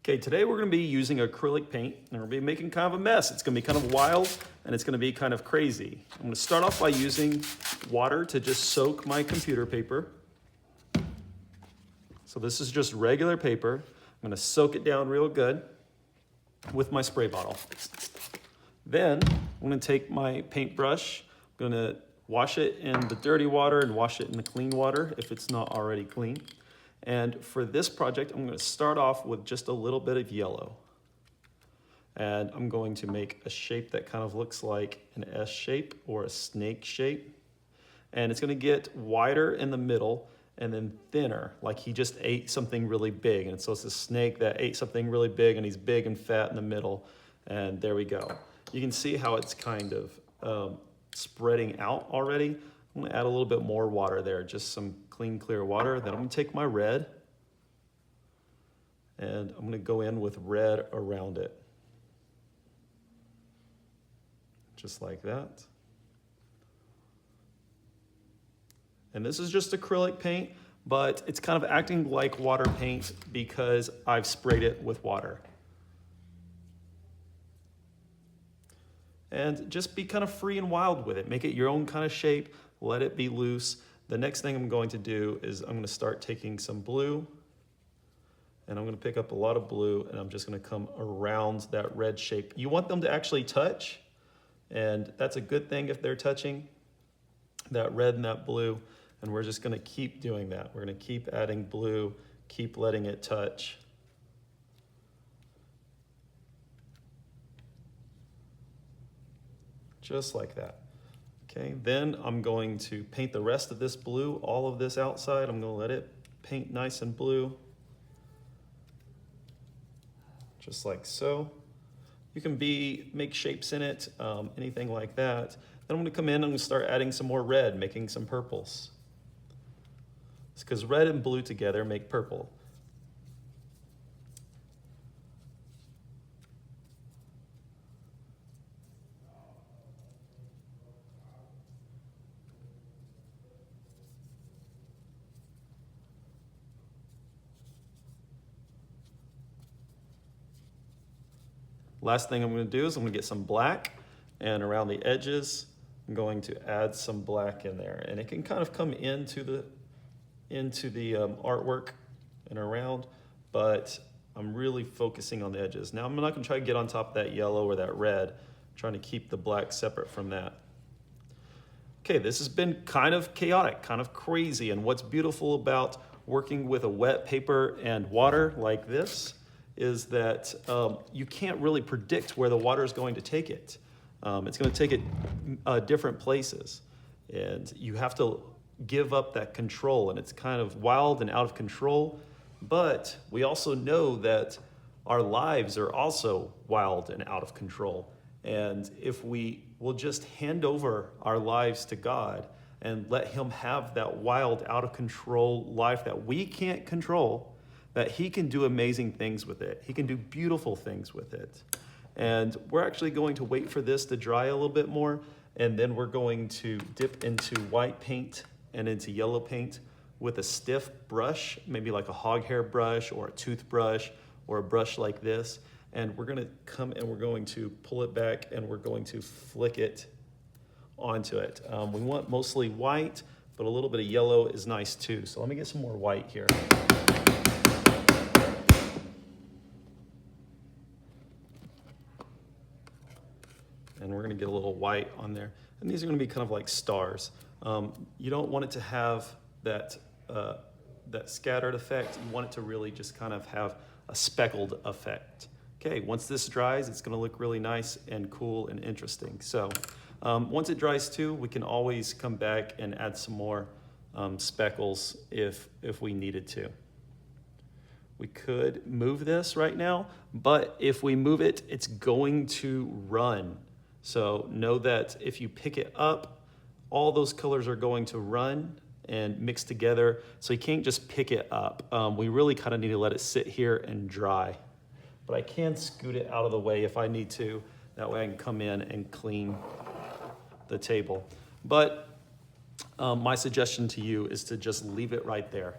Okay, today we're gonna be using acrylic paint and we're gonna be making kind of a mess. It's gonna be kind of wild and it's gonna be kind of crazy. I'm gonna start off by using water to just soak my computer paper. So this is just regular paper. I'm gonna soak it down real good with my spray bottle. Then I'm gonna take my paintbrush, I'm gonna wash it in the dirty water and wash it in the clean water if it's not already clean. And for this project, I'm going to start off with just a little bit of yellow. And I'm going to make a shape that kind of looks like an S shape or a snake shape. And it's going to get wider in the middle and then thinner, like he just ate something really big. And so it's a snake that ate something really big and he's big and fat in the middle. And there we go. You can see how it's kind of spreading out already. I'm gonna add a little bit more water there, just some clean, clear water. Then I'm gonna take my red and I'm gonna go in with red around it. Just like that. And this is just acrylic paint, but it's kind of acting like water paint because I've sprayed it with water. And just be kind of free and wild with it. Make it your own kind of shape. Let it be loose. The next thing I'm going to do is I'm going to start taking some blue and I'm going to pick up a lot of blue and I'm just going to come around that red shape. You want them to actually touch, and that's a good thing if they're touching, that red and that blue. And we're just going to keep doing that. We're going to keep adding blue, keep letting it touch. Just like that. Okay, then I'm going to paint the rest of this blue, all of this outside. I'm going to let it paint nice and blue. Just like so. You can make shapes in it, anything like that. Then I'm going to come in and I'm going to start adding some more red, making some purples. It's because red and blue together make purple. Last thing I'm going to do is I'm going to get some black, and around the edges I'm going to add some black in there, and it can kind of come into the artwork and around, but I'm really focusing on the edges. Now I'm not going to try to get on top of that yellow or that red. I'm trying to keep the black separate from that. Okay, this has been kind of chaotic, kind of crazy, and what's beautiful about working with a wet paper and water like this is that you can't really predict where the water is going to take it. It's going to take it different places, and you have to give up that control, and it's kind of wild and out of control, but we also know that our lives are also wild and out of control. And if we will just hand over our lives to God and let Him have that wild, out of control life that we can't control, that He can do amazing things with it. He can do beautiful things with it. And we're actually going to wait for this to dry a little bit more, and then we're going to dip into white paint and into yellow paint with a stiff brush, maybe like a hog hair brush or a toothbrush or a brush like this. And we're gonna come and we're going to pull it back and we're going to flick it onto it. We want mostly white, but a little bit of yellow is nice too. So let me get some more white here. And we're going to get a little white on there. And these are going to be kind of like stars. You don't want it to have that scattered effect. You want it to really just kind of have a speckled effect. Okay, once this dries, it's going to look really nice and cool and interesting. So once it dries too, we can always come back and add some more speckles if we needed to. We could move this right now, but if we move it, it's going to run. So know that if you pick it up, all those colors are going to run and mix together. So you can't just pick it up. We really kind of need to let it sit here and dry. But I can scoot it out of the way if I need to. That way I can come in and clean the table. But my suggestion to you is to just leave it right there.